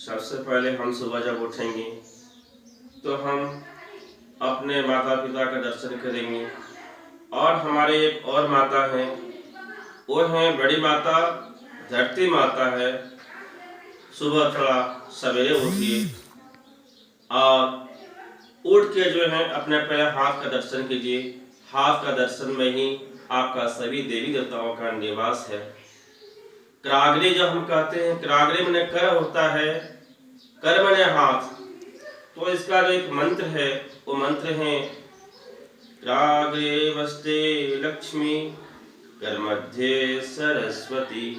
सबसे पहले हम सुबह जब उठेंगे तो हम अपने माता पिता का दर्शन करेंगे। और हमारे एक और माता हैं, वो हैं बड़ी माता, धरती माता है। सुबह थोड़ा सवेरे उठिए और उठ के जो है अपने पहले हाथ का दर्शन कीजिए। हाथ का दर्शन में ही आपका सभी देवी देवताओं का निवास है। कराग्रे जो हम कहते हैं, कराग्रे मैंने कर होता है, कर मैंने हाथ। तो इसका जो एक मंत्र है वो मंत्र है कराग्रे वस्ते लक्ष्मी कर मध्य सरस्वती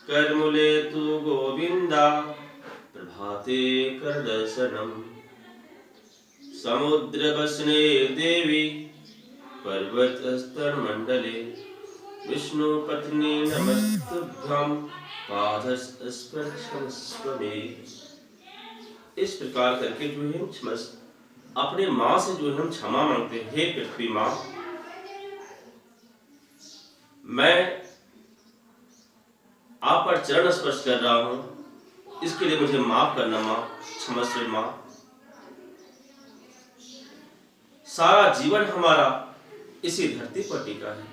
कर मूले तु गोविंदा प्रभाते कर दर्शनम समुद्र वसने देवी पर्वत स्तर मंडले विष्णु पत्नी नमस्तुभ्यं पादस्पर्शमस्व मे। इस प्रकार करके जो है अपने माँ से जो है हम क्षमा मांगते हैं। हे पृथ्वी माँ, मैं आप पर चरण स्पर्श कर रहा हूं, इसके लिए मुझे माफ करना माँ, क्षमस्व माँ। सारा जीवन हमारा इसी धरती पर टिका है।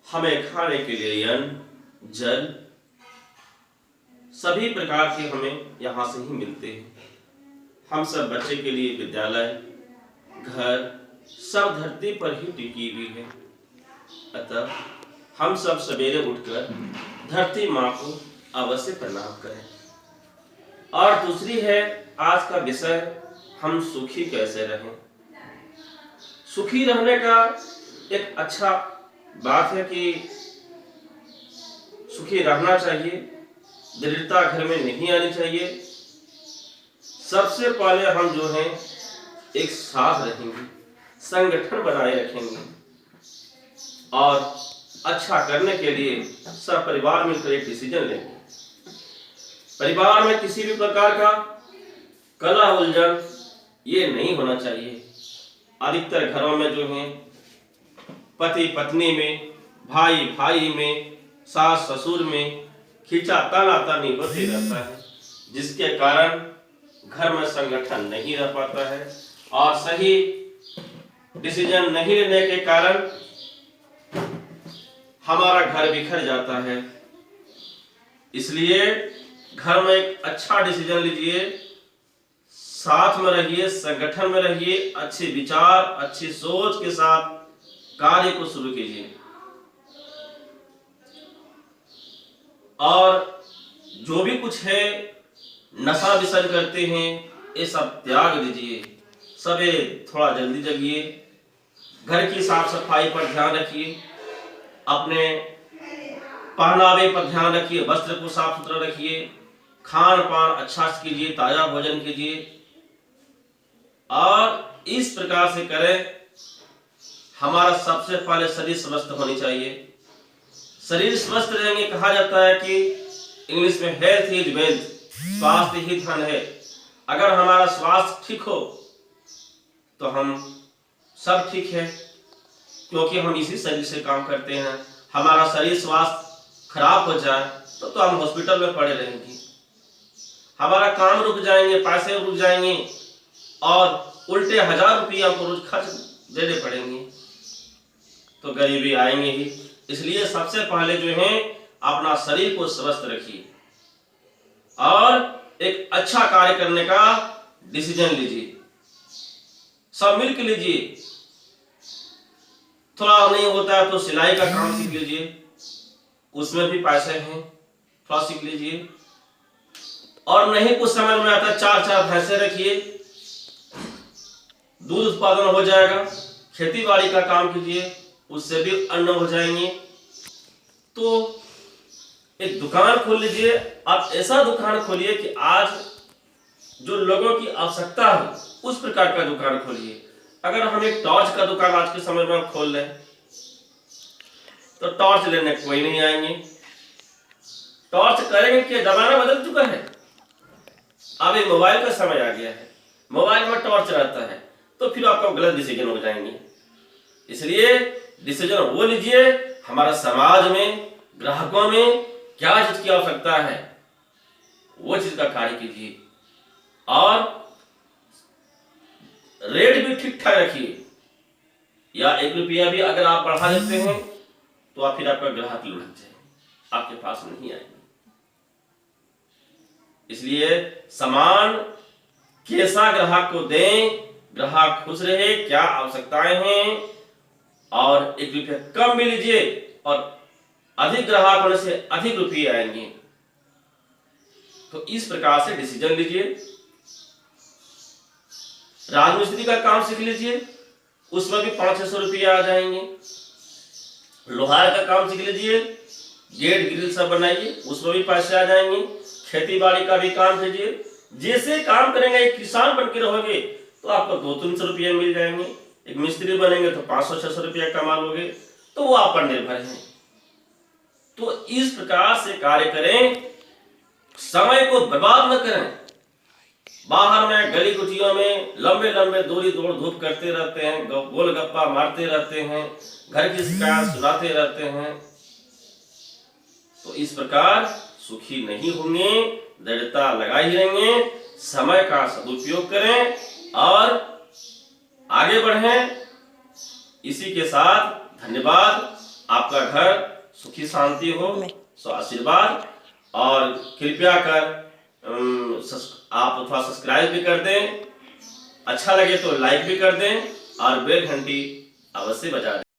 हमें खाने के लिए अन्न जल सभी प्रकार के हमें यहाँ से ही मिलते हैं। हम सब बच्चे के लिए विद्यालय घर सब धरती पर ही टिकी हुई है। अतः हम सब सवेरे उठकर धरती माँ को अवश्य प्रणाम करें। और दूसरी है आज का विषय, हम सुखी कैसे रहें। सुखी रहने का एक अच्छा बात है कि सुखी रहना चाहिए, दरिद्रता घर में नहीं आनी चाहिए। सबसे पहले हम जो हैं एक साथ रहेंगे, संगठन बनाए रखेंगे और अच्छा करने के लिए सब परिवार मिलकर एक डिसीजन लेंगे। परिवार में किसी भी प्रकार का कलह उलझन ये नहीं होना चाहिए। अधिकतर घरों में जो है पति पत्नी में, भाई भाई में, सास ससुर में खींचा तानातानी होते रहता है, जिसके कारण घर में संगठन नहीं रह पाता है और सही डिसीजन नहीं लेने के कारण हमारा घर बिखर जाता है। इसलिए घर में एक अच्छा डिसीजन लीजिए, साथ में रहिए, संगठन में रहिए, अच्छे विचार अच्छी सोच के साथ कार्य को शुरू कीजिए और जो भी कुछ है नशा विसर्जन करते हैं ये सब त्याग दीजिए। सवेरे थोड़ा जल्दी जगिए, घर की साफ सफाई पर ध्यान रखिए, अपने पहनावे पर ध्यान रखिए, वस्त्र को साफ सुथरा रखिए, खान पान अच्छा से कीजिए, ताजा भोजन कीजिए और इस प्रकार से करें। हमारा सबसे पहले शरीर स्वस्थ होनी चाहिए। शरीर स्वस्थ रहेंगे, कहा जाता है कि इंग्लिश में हेल्थ इज वेल्थ, स्वास्थ्य ही धन है। अगर हमारा स्वास्थ्य ठीक हो तो हम सब ठीक है, क्योंकि हम इसी शरीर से काम करते हैं। हमारा शरीर स्वास्थ्य खराब हो जाए तो हम हॉस्पिटल में पड़े रहेंगे, हमारा काम रुक जाएंगे, पैसे रुक जाएंगे और उल्टे 1000 रुपया को रोज खर्च देने पड़ेंगे तो गरीबी आएंगे ही। इसलिए सबसे पहले जो है अपना शरीर को स्वस्थ रखिए और एक अच्छा कार्य करने का डिसीजन लीजिए, सब मिलकर लीजिए। थोड़ा नहीं होता है तो सिलाई का काम सीख लीजिए, उसमें भी पैसे हैं, थोड़ा सीख लीजिए। और नहीं कुछ समझ में आता, 4-4 भैंसे रखिए, दूध उत्पादन हो जाएगा। खेती बाड़ी का काम कीजिए, उससे भी अन्न हो जाएंगे। तो एक दुकान खोल लीजिए। आप ऐसा दुकान खोलिए कि आज जो लोगों की आवश्यकता हो उस प्रकार का दुकान खोलिए। अगर हम एक टॉर्च का दुकान आज के समय में खोल लें तो टॉर्च लेने कोई नहीं आएंगे। टॉर्च करेंगे कि जमाना बदल चुका है, अब एक मोबाइल का समय आ गया है, मोबाइल में टॉर्च रहता है, तो फिर आपका गलत डिसीजन हो जाएंगे। इसलिए डिसीजन वो लीजिए हमारा समाज में ग्राहकों में क्या चीज की आवश्यकता है वो चीज का कार्य कीजिए और रेट भी ठीक ठाक रखिए। या 1 रुपया भी अगर आप बढ़ा देते हैं तो आप फिर आपका ग्राहक लुढ़क जाए, आपके पास नहीं आएंगे। इसलिए सामान कैसा ग्राहक को दें, ग्राहक खुश रहे, क्या आवश्यकताएं हैं, और 1 रुपया कम भी लीजिए और अधिक ग्राहक होने से अधिक रुपये आएंगे। तो इस प्रकार से डिसीजन लीजिए। राजमिस्त्री का काम सीख लीजिए, उसमें भी 500-600 रुपये आ जाएंगे। लोहार का काम सीख लीजिए, गेट ग्रिल सब बनाइए, उसमें भी पैसे आ जाएंगे। खेती बाड़ी का भी काम कीजिए। जैसे काम करेंगे, एक किसान बन के रहोगे तो आपको 200-300 रुपये मिल जाएंगे। एक मिस्त्री बनेंगे तो 500-600 रुपया कमा लोगे। तो वो आप पर निर्भर है। तो इस प्रकार से कार्य करें, समय को बर्बाद न करें। बाहर में गली कुचियों में लंबे लंबे दूरी दौड़ धूप करते रहते हैं, गोलगप्पा मारते रहते हैं, घर की शिकायत सुनाते रहते हैं। तो इस प्रकार सुखी नहीं होंगे, दृढ़ता लगाए ही रहेंगे। समय का सदुपयोग करें और आगे बढ़ें। इसी के साथ धन्यवाद। आपका घर सुखी शांति हो, सो आशीर्वाद। और कृपया कर आप अथवा सब्सक्राइब भी कर दें, अच्छा लगे तो लाइक भी कर दें और बेल घंटी अवश्य बजा दें।